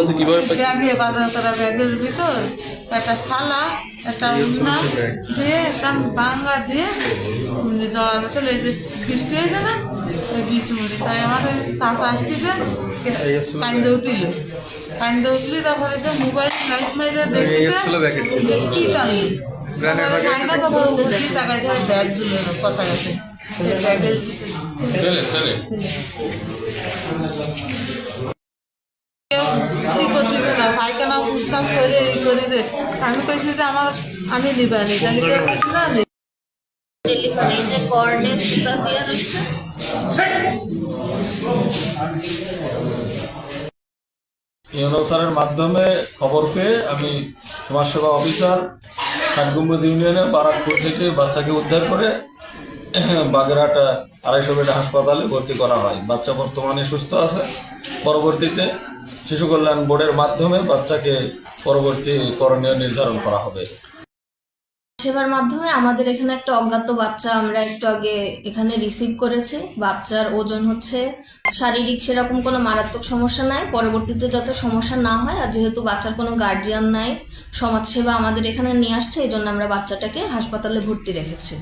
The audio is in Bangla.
বলতে কিভাবে ব্যাগে বাজার করা ব্যাগের ভিতর একটা থালা একটা উন্না দিয়ে কান বাঙ্গা দিয়ে জড়ানো ছিল। এই যে বৃষ্টি হয়েছে না, ওই বৃষ্টি মুড়ি তাই আমার চাষা আসতেছে কান্দে উঠিল। কান্দে উঠলি তারপরে যে মোবাইল লাইট মেরে দেখতেছে কি কানলি খাই না, তারপর উঠি টাকা দিয়ে ব্যাগ দিল কথা গেছে ব্যাগের কি করতেছে না পায়খানা উৎসাহ করে এই করে দে। আমি কইছি যে আমি নিবানি তাহলে কেউ কইছি না টেলিফোনে যে কর্ডে সুতা দেওয়া রয়েছে ইউনো স্যারের মাধ্যমে খবর পেয়ে আমি সমাজসেবা অফিসার ষাটগম্বুজ ইউনিয়নে বারাকপুর থেকে বাচ্চাকে উদ্ধার করে বাগেরহাট 250 বেড হাসপাতালে ভর্তি করা হয়। বাচ্চা বর্তমানে সুস্থ আছে। পরবর্তীতে শিশু কল্যাণ বোর্ডের মাধ্যমে বাচ্চাকে পরবর্তী করণীয় নির্ধারণ করা হবে। সেবার মাধ্যমে আমাদের এখানে একটা অজ্ঞাত বাচ্চা আমরা একটু আগে এখানে রিসিভ করেছি। বাচ্চার ওজন হচ্ছে শারীরিক সেরকম কোনো মারাত্মক সমস্যা নাই, পরবর্তীতে যাতে সমস্যা না হয়। আর যেহেতু বাচ্চার কোনো গার্জিয়ান নাই, সমাজসেবা আমাদের এখানে নিয়ে আসছে, এই জন্য আমরা বাচ্চাটাকে হাসপাতালে ভর্তি রেখেছি।